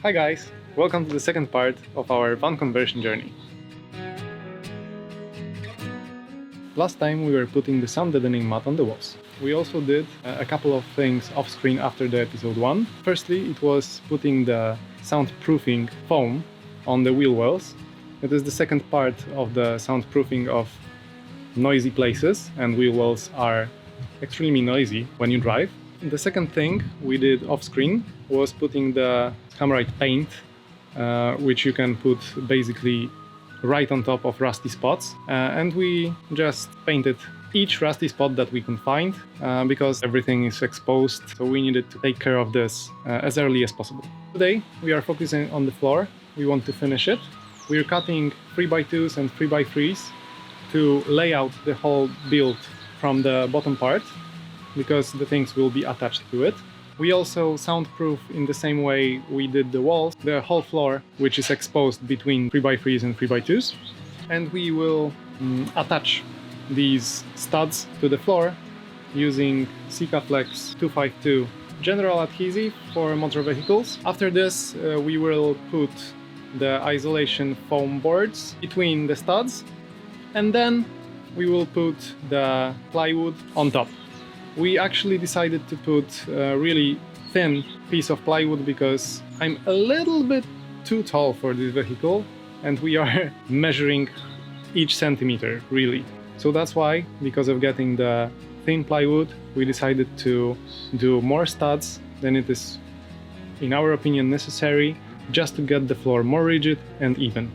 Hi guys, welcome to the second part of our van conversion journey. Last time we were putting the sound deadening mat on the walls. We also did a couple of things off screen after the episode 1. Firstly, it was putting the soundproofing foam on the wheel wells. It is the second part of the soundproofing of noisy places, and wheel wells are extremely noisy when you drive. The second thing we did off screen was putting the Hamrite paint, which you can put basically right on top of rusty spots, and we just painted each rusty spot that we can find because everything is exposed, so we needed to take care of this as early as possible. Today we are focusing on the floor. We want to finish it. We're cutting 3x2s and 3x3s to lay out the whole build from the bottom part, because the things will be attached to it. We also soundproof in the same way we did the walls, the whole floor, which is exposed between 3x3s and 3x2s. And we will attach these studs to the floor using Sikaflex 252 general adhesive for motor vehicles. After this, we will put the isolation foam boards between the studs, and then we will put the plywood on top. We actually decided to put a really thin piece of plywood because I'm a little bit too tall for this vehicle and we are measuring each centimeter really. So that's why, because of getting the thin plywood, we decided to do more studs than it is, in our opinion, necessary, just to get the floor more rigid and even.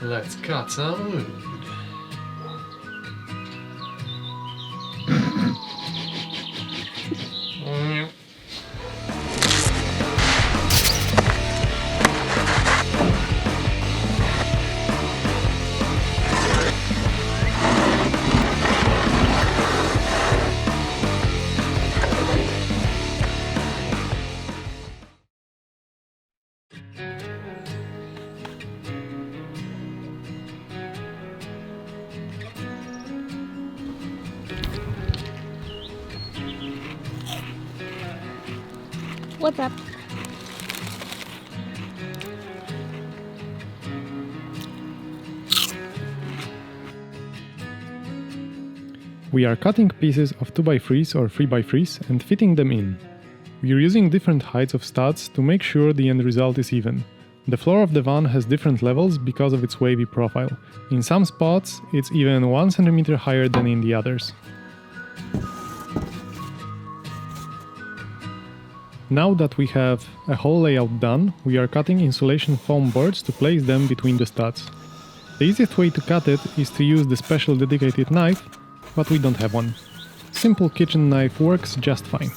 Let's cut some wood. What's up? We are cutting pieces of 2x3s or 3x3s and fitting them in. We are using different heights of studs to make sure the end result is even. The floor of the van has different levels because of its wavy profile. In some spots, it's even 1 cm higher than in the others. Now that we have a whole layout done, we are cutting insulation foam boards to place them between the studs. The easiest way to cut it is to use the special dedicated knife, but we don't have one. Simple kitchen knife works just fine.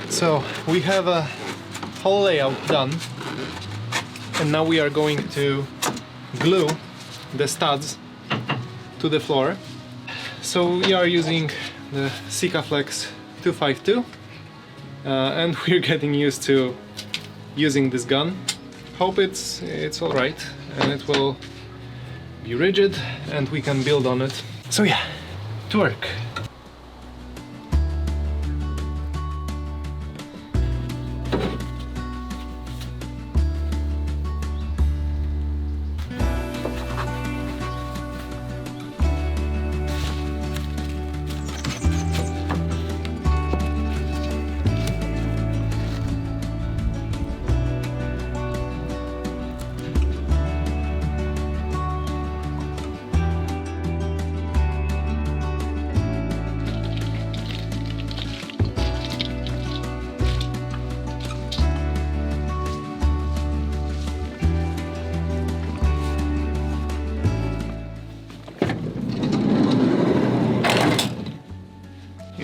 So we have a whole layout done, and now we are going to glue the studs to the floor. So we are using the Sikaflex 252 and we're getting used to using this gun. Hope it's alright and it will be rigid and we can build on it. So yeah, to work.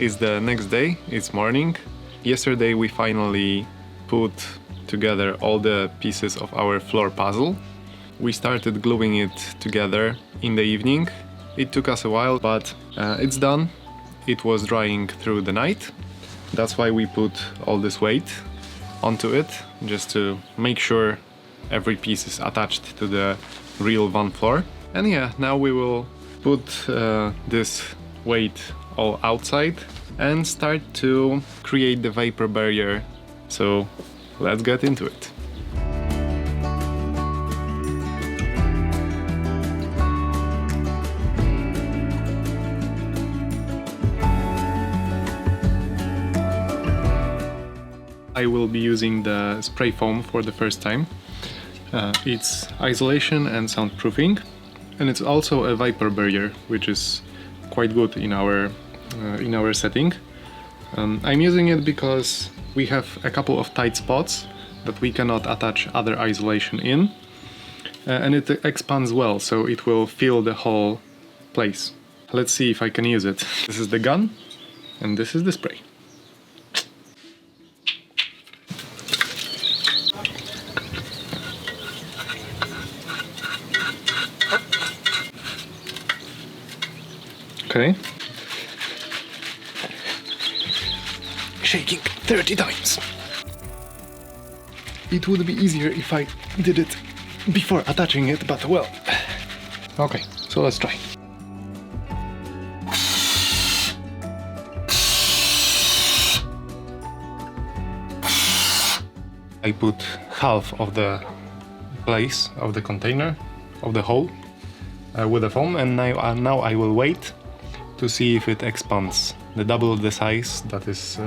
It's the next day, it's morning, Yesterday we finally put together all the pieces of our floor puzzle. We started gluing it together in the evening. It took us a while, but it's done. It was drying through the night. That's why we put all this weight onto it, just to make sure every piece is attached to the real van floor. And yeah, now we will put this weight all outside and start to create the vapor barrier. So let's get into it. I will be using the spray foam for the first time. It's isolation and soundproofing, and it's also a vapor barrier, which is quite good in our setting. I'm using it because we have a couple of tight spots that we cannot attach other isolation in, and it expands well, so it will fill the whole place. Let's see if I can use it. This is the gun, and this is the spray. Okay. Shaking 30 times. It would be easier if I did it before attaching it, but well. Okay, so let's try. I put half of the place of the container, of the hole, with the foam, and now I will wait to see if it expands the double the size that is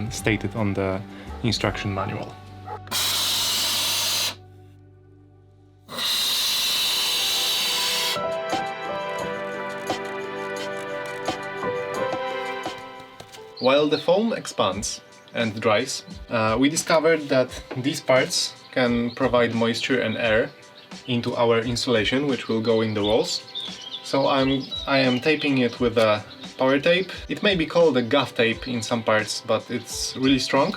stated on the instruction manual. While the foam expands and dries, we discovered that these parts can provide moisture and air into our insulation, which will go in the walls. So I am taping it with a power tape. It may be called a gaff tape in some parts, but it's really strong.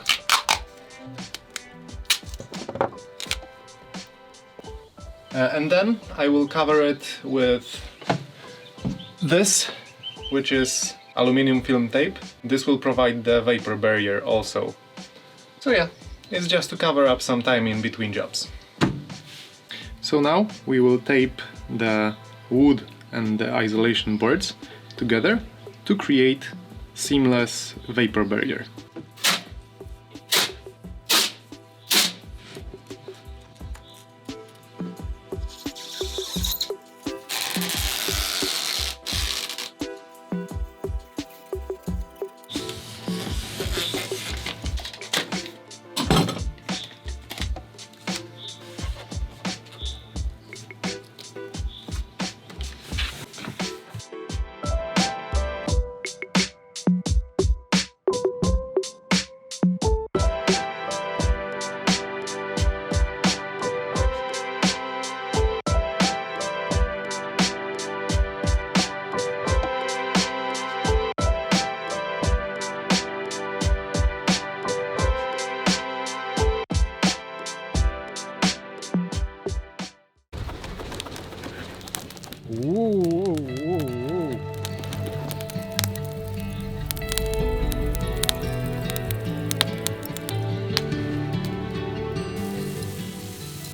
And then I will cover it with this, which is aluminum film tape. This will provide the vapor barrier also. So yeah, it's just to cover up some time in between jobs. So now we will tape the wood and the isolation boards together to create seamless vapor barrier.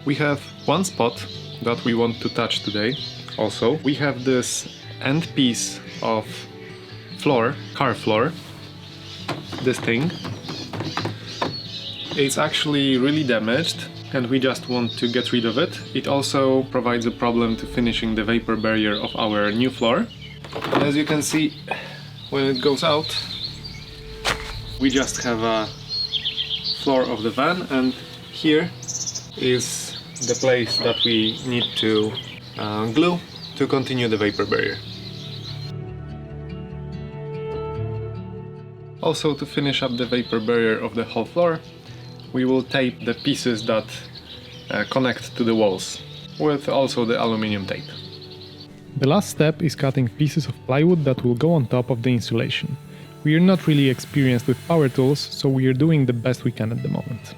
We have one spot that we want to touch today also. We have this end piece of floor, car floor, this thing. It's actually really damaged and we just want to get rid of it. It also provides a problem to finishing the vapor barrier of our new floor. And as you can see, when it goes out, we just have a floor of the van, and here is the place that we need to glue to continue the vapor barrier. Also, to finish up the vapor barrier of the whole floor, we will tape the pieces that connect to the walls, with also the aluminum tape. The last step is cutting pieces of plywood that will go on top of the insulation. We are not really experienced with power tools, so we are doing the best we can at the moment.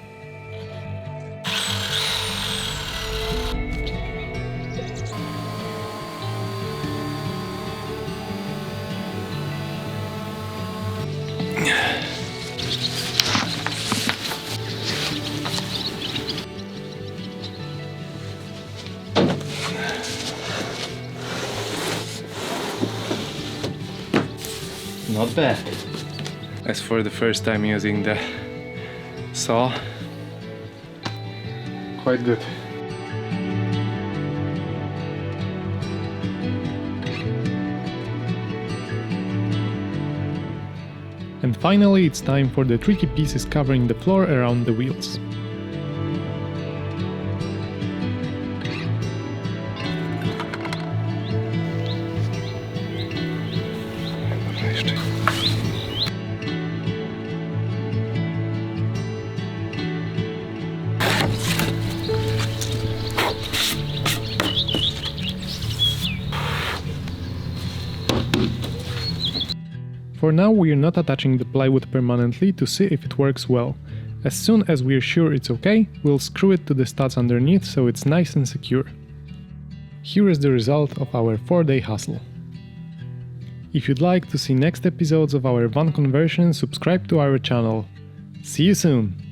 Not bad. As for the first time using the saw, quite good. And finally, it's time for the tricky pieces covering the floor around the wheels. For now, we are not attaching the plywood permanently to see if it works well. As soon as we are sure it's okay, we'll screw it to the studs underneath so it's nice and secure. Here is the result of our 4-day hustle. If you'd like to see next episodes of our van conversion, subscribe to our channel. See you soon!